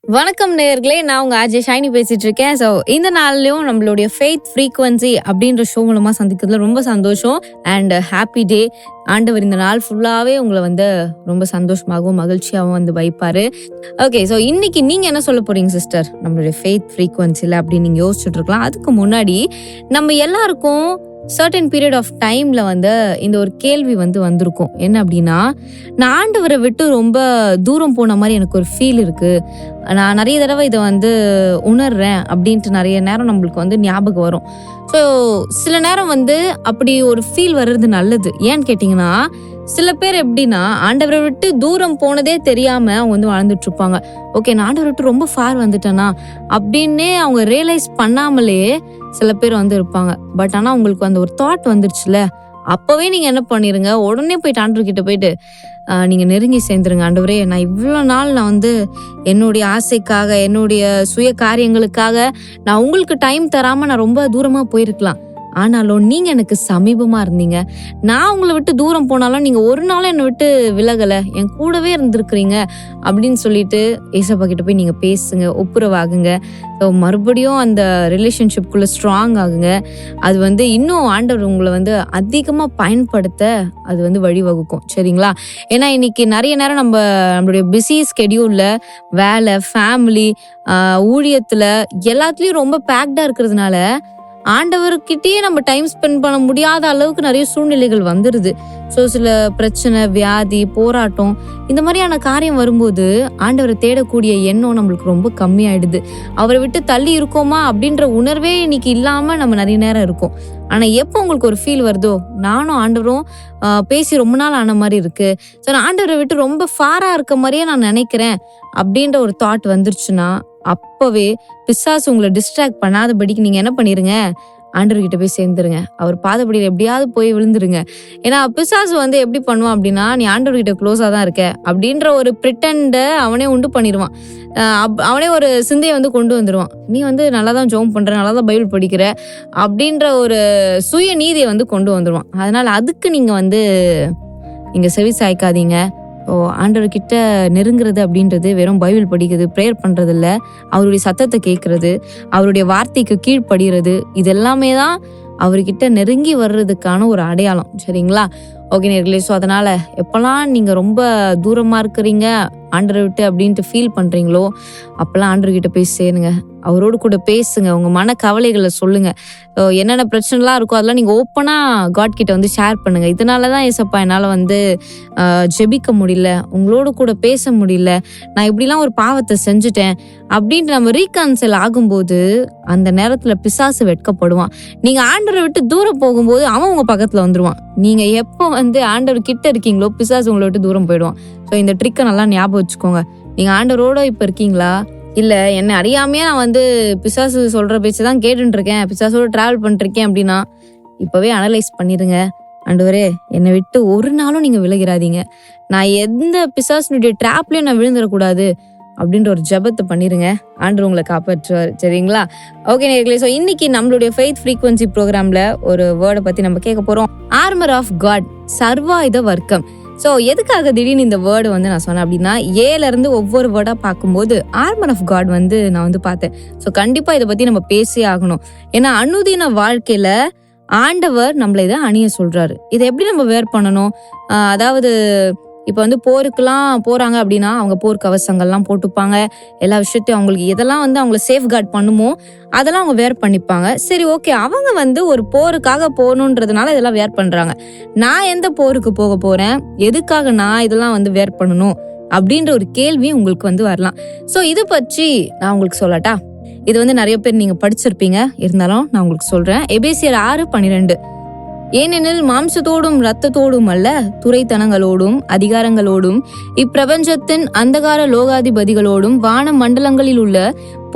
வணக்கம் நேயர்களே, நான் உங்க அஜய் ஷைனி பேசிட்டு இருக்கேன். ஸோ இந்த நாள்லயும் நம்மளுடைய ஃபெய்த் ஃப்ரீக்வன்சி அப்படின்ற ஷோ மூலமா சந்திக்கிறதுல ரொம்ப சந்தோஷம். And happy day. ஆண்டவர் இந்த நாள் ஃபுல்லாவே உங்களை வந்து ரொம்ப சந்தோஷமாகவும் மகிழ்ச்சியாகவும் வந்து வைப்பாரு. ஓகே, ஸோ இன்னைக்கு நீங்க என்ன சொல்ல போறீங்க சிஸ்டர் நம்மளுடைய ஃபெய்த் ஃப்ரீக்வன்சில அப்படின்னு நீங்க யோசிச்சுட்டு இருக்கலாம். அதுக்கு முன்னாடி நம்ம எல்லாருக்கும் சர்டன் பீரியட் ஆஃப் டைம்ல வந்து இந்த ஒரு கேள்வி வந்து வந்திருக்கும். என்ன அப்படின்னா, நான் ஆண்டவரை விட்டு ரொம்ப தூரம் போன மாதிரி எனக்கு ஒரு ஃபீல் இருக்கு, நான் நிறைய தடவை இதை வந்து உணர்றேன் அப்படின்ட்டு நிறைய நேரம் நம்மளுக்கு வந்து ஞாபகம் வரும். ஸோ சில நேரம் வந்து அப்படி ஒரு ஃபீல் வர்றது நல்லது. ஏன்னு கேட்டிங்கன்னா, சில பேர் எப்படின்னா ஆண்டவரை விட்டு தூரம் போனதே தெரியாம அவங்க வந்து வாழ்ந்துட்டு இருப்பாங்க. ஓகே, நான் ஆண்டவரை விட்டு ரொம்ப ஃபார் வந்துட்டேனா அப்படின்னே அவங்க ரியலைஸ் பண்ணாமலே சில பேர் வந்து இருப்பாங்க. பட் ஆனா உங்களுக்கு அந்த ஒரு தாட் வந்துருச்சுல, அப்பவே நீங்க என்ன பண்ணிருங்க, உடனே போயிட்டு ஆண்டவர்கிட்ட போயிட்டு நீங்க நெருங்கி சேர்ந்துருங்க. ஆண்டவரே, நான் இவ்வளோ நாள் நான் வந்து என்னுடைய ஆசைக்காக, என்னுடைய சுய காரியங்களுக்காக நான் உங்களுக்கு டைம் தராம நான் ரொம்ப தூரமா போயிருக்கலாம். ஆனாலும் நீங்க எனக்கு சமீபமா இருந்தீங்க. நான் உங்களை விட்டு தூரம் போனாலும் நீங்க ஒரு நாளும் என்னை விட்டு விலகல, என் கூடவே இருந்திருக்கிறீங்க அப்படின்னு சொல்லிட்டு ஏசப்பா கிட்ட போய் நீங்க பேசுங்க, ஒப்புரவாகுங்க. ஸோ மறுபடியும் அந்த ரிலேஷன்ஷிப்குள்ள ஸ்ட்ராங் ஆகுங்க. அது வந்து இன்னும் ஆண்டவர் உங்களை வந்து அதிகமா பயன்படுத்த அது வந்து வழிவகுக்கும். சரிங்களா? ஏன்னா இன்னைக்கு நிறைய நேரம் நம்மளுடைய பிஸி ஸ்கெடியூல்ல வேலை, ஃபேமிலி, ஊழியத்துல எல்லாத்துலயும் ரொம்ப பேக்டா இருக்கிறதுனால ஆண்டவர்கிட்டயே நம்ம டைம் ஸ்பெண்ட் பண்ண முடியாத அளவுக்கு நிறைய சூழ்நிலைகள் வந்துடுது. ஸோ சில பிரச்சனை, வியாதி, போராட்டம், இந்த மாதிரியான காரியம் வரும்போது ஆண்டவரை தேடக்கூடிய எண்ணம் நம்மளுக்கு ரொம்ப கம்மியாயிடுது. அவரை விட்டு தள்ளி இருக்கோமா அப்படின்ற உணர்வே இன்னைக்கு இல்லாம நம்ம நிறைய நேரம் இருக்கும். ஆனா எப்போ உங்களுக்கு ஒரு ஃபீல் வருதோ, நானும் ஆண்டவரும் பேசி ரொம்ப நாள் ஆன மாதிரி இருக்கு, ஸோ நான் ஆண்டவரை விட்டு ரொம்ப ஃபாரா இருக்க மாதிரியே நான் நினைக்கிறேன் அப்படின்ற ஒரு தாட் வந்துருச்சுன்னா, அப்பவே பிசாசு உங்களை டிஸ்ட்ராக்ட் பண்ணாதபடிக்கு நீங்க என்ன பண்ணிருங்க, ஆண்டவர்கிட்ட போய் சேர்ந்துருங்க. அவர் பாதப்படியில் எப்படியாவது போய் விழுந்துருங்க. ஏன்னா பிசாசு வந்து எப்படி பண்ணுவான் அப்படின்னா, நீ ஆண்டவர்கிட்ட க்ளோஸா தான் இருக்க அப்படின்ற ஒரு பிரிட்டண்ட அவனே உண்டு பண்ணிடுவான். அவனே ஒரு சிந்தையை வந்து கொண்டு வந்துடுவான். நீ வந்து நல்லா தான் ஜெபம் பண்ற, நல்லா தான் பைபிள் படிக்கிற அப்படின்ற ஒரு சுய நீதியை வந்து கொண்டு வந்துடுவான். அதனால அதுக்கு நீங்க செவி சாய்க்காதீங்க. ஆண்டவர்கிட்ட நெருங்குறது அப்படின்றது வெறும் பைபிள் படிக்கிறது, ப்ரேயர் பண்றது இல்ல, அவருடைய சத்தத்தை கேட்கறது, அவருடைய வார்த்தைக்கு கீழ்ப்படுகிறது, இது எல்லாமே தான் அவர்கிட்ட நெருங்கி வர்றதுக்கான ஒரு அடையாளம். சரிங்களா? ஓகே நேர்களே, ஸோ அதனால எப்பெல்லாம் நீங்க ரொம்ப தூரமா இருக்கிறீங்க ஆண்டரை விட்டு அப்படின்ட்டு ஃபீல் பண்றீங்களோ, அப்பெல்லாம் ஆண்டர்கிட்ட போய் சேருங்க, அவரோடு கூட பேசுங்க, உங்க மன கவலைகளை சொல்லுங்க. என்னென்ன பிரச்சனைலாம் இருக்கோ அதெல்லாம் நீங்க ஓப்பனா காட் கிட்ட வந்து ஷேர் பண்ணுங்க. இதனாலதான் ஏசப்பா என்னால வந்து ஜெபிக்க முடியல, உங்களோட கூட பேச முடியல, நான் இப்படிலாம் ஒரு பாவத்தை செஞ்சுட்டேன் அப்படின்ட்டு நம்ம ரீகன்சல் ஆகும்போது அந்த நேரத்துல பிசாசு வெட்கப்படுவான். நீங்க ஆண்டரை விட்டு தூரம் போகும்போது அவன் உங்க பக்கத்துல வந்துருவான். நீங்க எப்போ வந்து ஆண்டவர் கிட்ட இருக்கீங்களோ, பிசாசு உங்களை விட்டு தூரம் போயிடுவான். ஸோ இந்த ட்ரிக்கை நல்லா ஞாபகம் வச்சுக்கோங்க. நீங்க ஆண்டவரோட இப்ப இருக்கீங்களா, இல்ல என்ன அறியாமையே நான் வந்து பிசாசு சொல்ற பேச்சுதான் கேட்டுட்டு இருக்கேன், பிசாசோட டிராவல் பண்ணிருக்கேன் அப்படின்னா இப்பவே அனலைஸ் பண்ணிருங்க. ஆண்டவரே, என்னை விட்டு ஒரு நாளும் நீங்க விலகிறாதீங்க, நான் எந்த பிசாசுனுடைய ட்ராப்லயும் நான் விழுந்துடக்கூடாது அப்படின்ற ஒரு ஜபத்தை பண்ணிருங்க. ஆண்டவர் உங்களை காப்பாற்றுவார். சரிங்களா? ஓகே நேர்களே, ஸோ இன்னைக்கு நம்மளுடைய ஃபெய்த் ஃப்ரீக்வன்சி ப்ரோக்ராம்ல ஒரு வேர்டை பத்தி நம்ம கேட்க போறோம். ஆர்மர் ஆஃப் காட், சர்வாயுத வர்க்கம். ஸோ எதுக்காக திடீர்னு இந்த வேர்டு வந்து நான் சொன்னேன் அப்படின்னா, ஏல இருந்து ஒவ்வொரு வேர்டா பார்க்கும்போது ஆர்மர் ஆஃப் காட் வந்து நான் வந்து பார்த்தேன். ஸோ கண்டிப்பா இதை பத்தி நம்ம பேசியே ஆகணும். ஏன்னா அனுதின வாழ்க்கையில ஆண்டவர் நம்மள இதை அணிய சொல்றாரு. இதை எப்படி நம்ம வேர் பண்ணணும்? அதாவது இப்போ வந்து போருக்குலாம் போறாங்க அப்படின்னா அவங்க போர் கவசங்கள்லாம் போட்டுப்பாங்க, எல்லா விஷயத்தையும் அவங்களுக்கு எதெல்லாம் வந்து அவங்கள சேஃப் கார்ட் பண்ணுமோ அதெல்லாம் அவங்க வேர் பண்ணிப்பாங்க. சரி, ஓகே, அவங்க வந்து ஒரு போருக்காக போகணுன்றதுனால இதெல்லாம் வேர் பண்றாங்க. நான் எந்த போருக்கு போக போறேன், எதுக்காக நான் இதெல்லாம் வந்து வேர் பண்ணணும் அப்படின்ற ஒரு கேள்வி உங்களுக்கு வந்து வரலாம். ஸோ இது பற்றி நான் உங்களுக்கு சொல்லட்டா? இது வந்து நிறைய பேர் நீங்க படிச்சிருப்பீங்க, இருந்தாலும் நான் உங்களுக்கு சொல்றேன். எபேசியர் 6:12, ஏனெனில் மாம்சத்தோடும் இரத்தத்தோடும் அல்ல, துரைத்தனங்களோடும் அதிகாரங்களோடும் இப்பிரபஞ்சத்தின் அந்தகார லோகாதிபதிகளோடும் வான மண்டலங்களில் உள்ள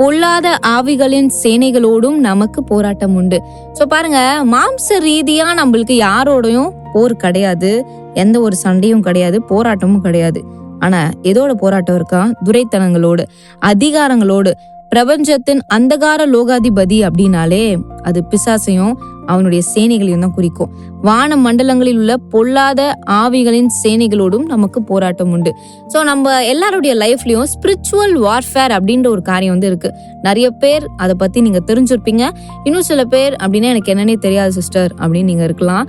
பொல்லாத ஆவிகளின் சேனைகளோடும் நமக்கு போராட்டம் உண்டு. சோ பாருங்க, மாம்ச ரீதியா நம்மளுக்கு யாரோடையும் போர் கிடையாது, எந்த ஒரு சண்டையும் கிடையாது, போராட்டமும் கிடையாது. ஆனா எதோட போராட்டம் இருக்கா? துரைத்தனங்களோடு, அதிகாரங்களோடு. பிரபஞ்சத்தின் அந்தகார லோகாதிபதி அப்படின்னாலே அது பிசாசையும் அவனுடைய சேனைகளையும் தான் குறிக்கும். வான மண்டலங்களில் உள்ள பொல்லாத ஆவிகளின் சேனைகளோடும் நமக்கு போராட்டம் உண்டு. ஸோ நம்ம எல்லாருடைய லைஃப்லயும் ஸ்பிரிச்சுவல் வார்ஃபேர் அப்படின்ற ஒரு காரியம் வந்து இருக்கு. நிறைய பேர் அதை பத்தி நீங்க தெரிஞ்சிருப்பீங்க. இன்னும் சில பேர் அப்படின்னா எனக்கு என்னன்னே தெரியாது சிஸ்டர் அப்படின்னு நீங்க இருக்கலாம்.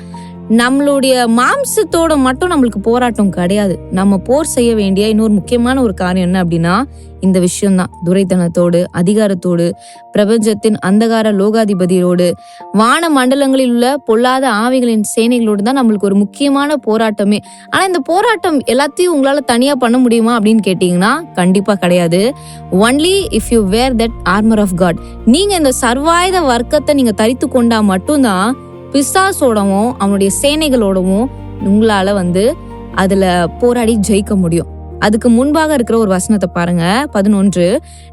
நம்மளுடைய மாம்சத்தோட மட்டும் நம்மளுக்கு போராட்டம் கிடையாது. நம்ம போர் செய்ய வேண்டிய இன்னொரு முக்கியமான ஒரு காரியம் என்ன அப்படின்னா இந்த விஷயம்தான். துரைத்தனத்தோடு, அதிகாரத்தோடு, பிரபஞ்சத்தின் அந்தகார லோகாதிபதியோடு, வான மண்டலங்களில் உள்ள பொல்லாத ஆவிகளின் சேனைகளோடு தான் நம்மளுக்கு ஒரு முக்கியமான போராட்டமே. ஆனா இந்த போராட்டம் எல்லாத்தையும் உங்களால தனியா பண்ண முடியுமா அப்படின்னு கேட்டீங்கன்னா கண்டிப்பா கிடையாது. Only if you wear that armour of God. நீங்க இந்த சர்வாயுத வர்க்கத்தை நீங்க தரித்து கொண்டா மட்டும்தான் பிசாசோடவும் அவனுடைய சேனைகளோடவும் உங்களால வந்து அதுல போராடி ஜெயிக்க முடியும். அதுக்கு முன்பாக இருக்கிற ஒரு வசனத்தை பாருங்க, 11.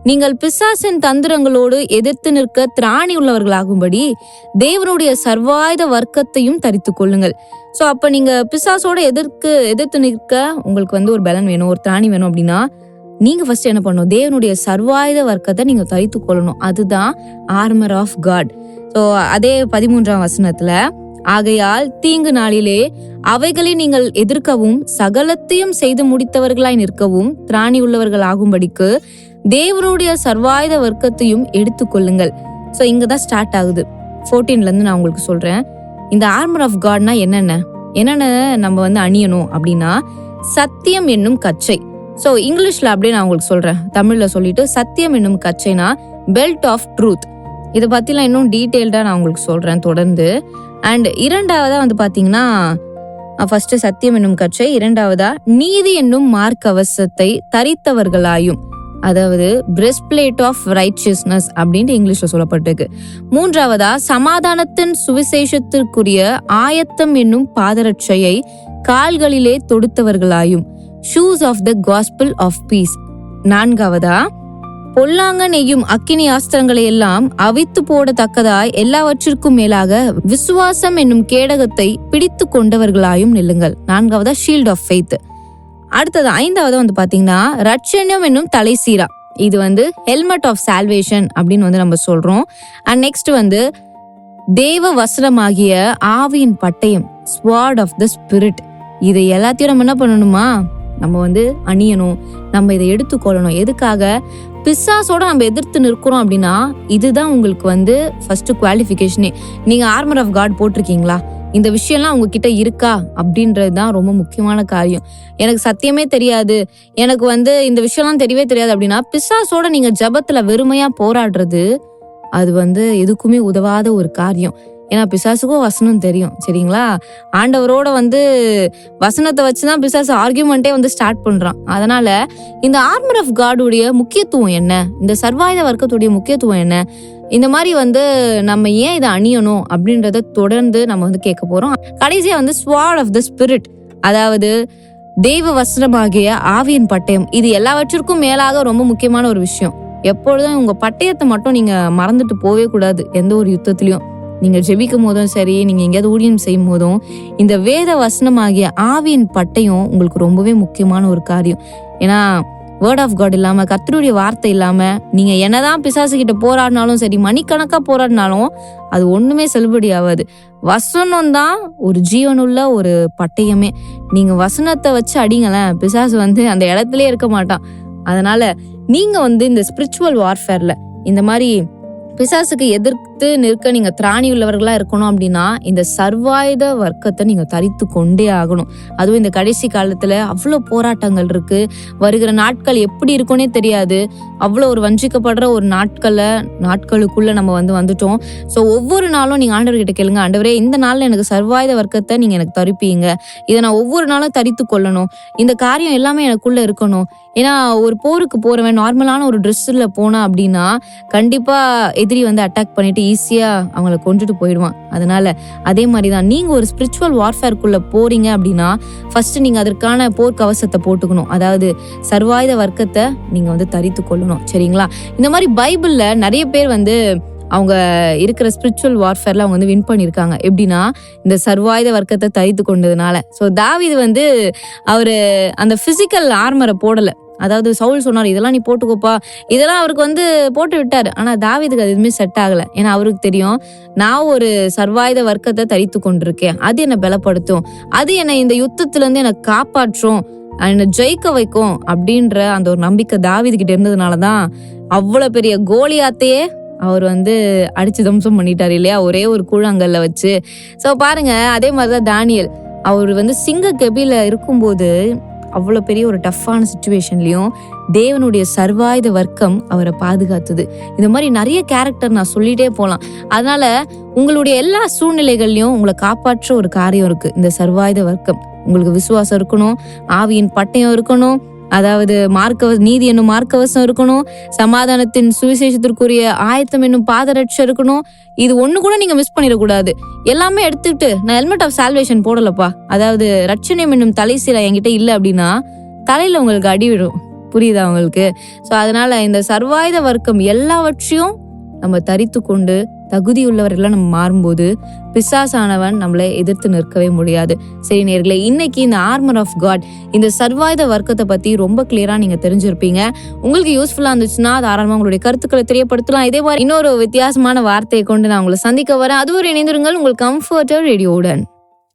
நீங்கள் பிசாசின் தந்திரங்களோடு எதிர்த்து நிற்க திராணி உள்ளவர்களாகும்படி தேவனுடைய சர்வாயுத வர்க்கத்தையும் தரித்து கொள்ளுங்கள். ஸோ அப்ப நீங்க பிசாசோட எதிர்த்து நிற்க உங்களுக்கு வந்து ஒரு பலன் வேணும், ஒரு திராணி வேணும் அப்படின்னா நீங்க ஃபர்ஸ்ட் என்ன பண்ணணும்? தேவனுடைய சர்வாயுத வர்க்கத்தை நீங்க தரித்து கொள்ளணும். அதுதான் ஆர்மர் ஆஃப் காட். ஸோ அதே 13ஆம் வசனத்துல, ஆகையால் தீங்கு நாளிலே அவைகளை நீங்கள் எதிர்க்கவும் சகலத்தையும் செய்து முடித்தவர்களாய் நிற்கவும் திராணி உள்ளவர்கள் ஆகும்படிக்கு தேவனுடைய சர்வாயுத வர்க்கத்தையும் எடுத்துக்கொள்ளுங்கள். ஸோ இங்கதான் ஸ்டார்ட் ஆகுது. 14ல இருந்து நான் உங்களுக்கு சொல்றேன். இந்த ஆர்மர் ஆஃப் காட்னா என்னென்ன நம்ம வந்து அணியணும் அப்படின்னா, சத்தியம் என்னும் கச்சை. ஸோ இங்கிலீஷ்ல அப்படியே நான் உங்களுக்கு சொல்றேன், தமிழ்ல சொல்லிட்டு, சத்தியம் என்னும் கச்சைனா பெல்ட் ஆஃப் ட்ரூத். இதை பத்திலாம் இன்னும் டீட்டெயில்டா நான் உங்களுக்கு சொல்றேன் தொடர்ந்து. அண்ட் இரண்டாவதா வந்து பாத்தீங்கன்னா, ஃபர்ஸ்ட் சத்தியம் என்னும் கச்சை, இரண்டாவதா நீதி என்னும் மார்க்கவசத்தை தரித்தவர்களாயும், அதாவது பிரஸ்ட் பிளேட் ஆஃப் ரைச்சியஸ்னஸ் அப்படின்ட்டு இங்கிலீஷ்ல சொல்லப்பட்டிருக்கு. மூன்றாவதா சமாதானத்தின் சுவிசேஷத்திற்குரிய ஆயத்தம் என்னும் பாதரட்சையை கால்களிலே தொடுத்தவர்களாயும், shoes of the gospel of peace. நான்காவதா பொல்லாங்க நெய்யும் அக்கினி ஆஸ்திரங்களை எல்லாம் அவித்து போடத்தக்கதாய் எல்லாவற்றிற்கும் மேலாக விசுவாசம் என்னும் கேடகத்தை பிடித்து கொண்டவர்களாயும் நில்லுங்கள். நான்காவதா ஷீல்ட் ஆஃப் ஃபெய்த். அடுத்தது ஐந்தாவது வந்து பாத்தீங்கன்னா ரட்சண்யம் என்னும் தலைசீரா. இது வந்து ஹெல்மெட் ஆஃப் சால்வேஷன் அப்படின்னு வந்து நம்ம சொல்றோம். அண்ட் நெக்ஸ்ட் வந்து தேவ வசனமாகிய ஆவியின் பட்டயம், ஸ்வார்ட் ஆஃப் த ஸ்பிரிட். இதை எல்லாத்தையும் நம்ம என்ன பண்ணணுமா, நம்ம வந்து அணியணும், நம்ம இதை எடுத்துக்கொள்ளணும். எதுக்காக? பிசாசோட நம்ம எதிர்த்து நிற்கிறோம் அப்படின்னா இதுதான் உங்களுக்கு வந்து ஃபர்ஸ்ட் குவாலிஃபிகேஷனே. நீங்க ஆர்மர் ஆஃப் காட் போட்டிருக்கீங்களா, இந்த விஷயம்லாம் உங்ககிட்ட இருக்கா அப்படின்றது தான் ரொம்ப முக்கியமான காரியம். எனக்கு சத்தியமே தெரியாது, எனக்கு வந்து இந்த விஷயம்லாம் தெரியவே தெரியாது அப்படின்னா பிசாசோட நீங்க ஜபத்துல வெறுமையா போராடுறது அது வந்து எதுக்குமே உதவாத ஒரு காரியம். ஏன்னா பிசாசுக்கும் வசனம் தெரியும், சரிங்களா? ஆண்டவரோட வந்து வசனத்தை வச்சுதான் பிசாசு ஆர்கியூமெண்ட்டே வந்து ஸ்டார்ட் பண்றான். அதனால இந்த ஆர்மர் ஆஃப் காடுடைய முக்கியத்துவம் என்ன, இந்த சர்வாயுத வர்க்கத்துடைய முக்கியத்துவம் என்ன, இந்த மாதிரி வந்து நம்ம ஏன் இதை அணியணும் அப்படின்றத தொடர்ந்து நம்ம வந்து கேட்க போறோம். கடைசியா வந்து ஸ்வார்ட் ஆஃப் த ஸ்பிரிட், அதாவது தெய்வ வசனமாகிய ஆவியின் பட்டயம். இது எல்லாவற்றிற்கும் மேலாக ரொம்ப முக்கியமான ஒரு விஷயம். எப்பொழுதும் உங்க பட்டயத்தை மட்டும் நீங்க மறந்துட்டு போவே கூடாது. எந்த ஒரு யுத்தத்திலையும் நீங்க ஜெபிக்கும் போதும் சரி, நீங்க எங்கேயாவது ஊழியம் செய்யும் போதும் இந்த வேத வசனமாகிய ஆவியின் பட்டயம் உங்களுக்கு ரொம்பவே முக்கியமான ஒரு காரியம். ஏன்னா வேர்ட் ஆஃப் காட் இல்லாம, கர்த்தருடைய வார்த்தை இல்லாம நீங்க என்னதான் பிசாசு கிட்ட போராடினாலும் சரி, மணிக்கணக்கா போராடினாலும் அது ஒண்ணுமே செல்லுபடி ஆகாது. வசனம் தான் ஒரு ஜீவனுள்ள ஒரு பட்டயமே. நீங்க வசனத்தை வச்சு அடிங்களேன், பிசாசு வந்து அந்த இடத்துலயே இருக்க மாட்டான். அதனால நீங்க வந்து இந்த ஸ்பிரிச்சுவல் வார்ஃபேர்ல இந்த மாதிரி பிசாசுக்கு எதிர்த்து நிற்க நீங்க திராணி உள்ளவர்களா இருக்கணும் அப்படின்னா இந்த சர்வாயுத வர்க்கத்தை நீங்க தரித்து கொண்டே ஆகணும். அதுவும் இந்த கடைசி காலத்துல அவ்வளவு போராட்டங்கள் இருக்கு. வருகிற நாட்கள் எப்படி இருக்குன்னே தெரியாது. அவ்வளவு ஒரு வஞ்சிக்கப்படுற ஒரு நாட்களுக்குள்ள நம்ம வந்துட்டோம். ஸோ ஒவ்வொரு நாளும் நீங்க ஆண்டவர்கிட்ட கேளுங்க, ஆண்டவரே இந்த நாள்ல எனக்கு சர்வாயுத வர்க்கத்தை நீங்க எனக்கு தரிப்பீங்க, இதை நான் ஒவ்வொரு நாளும் தரித்து கொள்ளணும், இந்த காரியம் எல்லாமே எனக்குள்ள இருக்கணும். ஏன்னா ஒரு போருக்கு போறவன் நார்மலான ஒரு ட்ரெஸ்ல போனா அப்படின்னா கண்டிப்பா எதிரி வந்து அட்டாக் பண்ணிட்டு ஈஸியா அவங்களை கொண்டுட்டு போயிடுவான். அதனால அதே மாதிரிதான் நீங்க ஒரு ஸ்பிரிச்சுவல் வார்ஃபேர்க்குள்ள போறீங்க அப்படின்னா ஃபர்ஸ்ட் நீங்க அதற்கான போர்க்கவசத்தை போட்டுக்கணும். அதாவது சர்வாயுத வர்க்கத்தை நீங்க வந்து தரித்து கொள்ளணும், சரிங்களா? இந்த மாதிரி பைபிள்ல நிறைய பேர் வந்து அவங்க இருக்கிற ஸ்பிரிச்சுவல் வார்ஃபேர்ல அவங்க வந்து வின் பண்ணியிருக்காங்க. எப்படின்னா இந்த சர்வாயுத வர்க்கத்தை தரித்து கொண்டதுனால. ஸோ தாவீது வந்து அவரு அந்த பிசிக்கல் ஆர்மரை போடல, அதாவது சவுல் சொன்னார் இதெல்லாம் நீ போட்டுக்கோப்பா, இதெல்லாம் அவருக்கு வந்து போட்டு விட்டாரு. ஆனா தாவீதுக்கு அது எதுவுமே செட் ஆகல. ஏன்னா அவருக்கு தெரியும், நான் ஒரு சர்வாயுத வர்க்கத்தை தரித்து கொண்டிருக்கேன், அது என்னை பலப்படுத்தும், அது என்னை இந்த யுத்தத்துல இருந்து என்னை காப்பாற்றும், என்னை ஜெயிக்க வைக்கும் அப்படின்ற அந்த ஒரு நம்பிக்கை தாவீது கிட்ட இருந்ததுனாலதான் அவ்வளவு பெரிய கோலியாத்தையே அவர் வந்து அடிச்சு தம்சம் பண்ணிட்டாரு இல்லையா, ஒரே ஒரு கூழாங்கல்ல வச்சு. ஸோ பாருங்க, அதே மாதிரிதான் தானியேல், அவர் வந்து சிங்க கெபில இருக்கும்போது அவ்வளோ பெரிய ஒரு டஃப்பான சுச்சுவேஷன்லையும் தேவனுடைய சர்வாயுத வர்க்கம் அவரை பாதுகாத்தது. இந்த மாதிரி நிறைய கேரக்டர் நான் சொல்லிட்டே போகலாம். அதனால உங்களுடைய எல்லா சூழ்நிலைகள்லையும் உங்களை காப்பாற்ற ஒரு காரியம் இருக்கு, இந்த சர்வாயுத வர்க்கம். உங்களுக்கு விசுவாசம் இருக்கணும், ஆவியின் பட்டயம் இருக்கணும், அதாவது நீதி என்னும் மார்க்கவசம் இருக்கணும், சமாதானத்தின் சுவிசேஷத்திற்குரிய ஆயத்தம் என்னும் பாதரட்சை இருக்கணும். இது ஒண்ணு கூட நீங்க மிஸ் பண்ணிடக்கூடாது. எல்லாமே எடுத்துக்கிட்டு நான் ஹெல்மெட் ஆஃப் சால்வேஷன் போடலப்பா, அதாவது ரட்சணியம் என்னும் தலைசீலை என்கிட்ட இல்லை அப்படின்னா தலையில உங்களுக்கு அடி விடும். புரியுதா உங்களுக்கு? ஸோ அதனால இந்த சர்வாயுத வர்க்கம் எல்லாவற்றையும் நம்ம தரித்து கொண்டு தகுதியுள்ளவர்கள்லாம் நம்ம மாறும்போது பிசாசானவன் நம்மளை எதிர்த்து நிற்கவே முடியாது. சரி நேர்களே, இன்னைக்கு இந்த ஆர்மர் ஆஃப் காட், இந்த சர்வாயுத வர்க்கத்தை பத்தி ரொம்ப கிளியரா நீங்க தெரிஞ்சிருப்பீங்க. உங்களுக்கு யூஸ்ஃபுல்லா இருந்துச்சுன்னா தாராளமா உங்களுடைய கருத்துக்களை தெரியப்படுத்தலாம். இதே மாதிரி இன்னொரு வித்தியாசமான வார்த்தையை கொண்டு நான் உங்களை சந்திக்க வரேன். அது ஒரு இணைந்திருங்கள் உங்கள் கம்ஃபர்டர் ரேடியோவுடன்.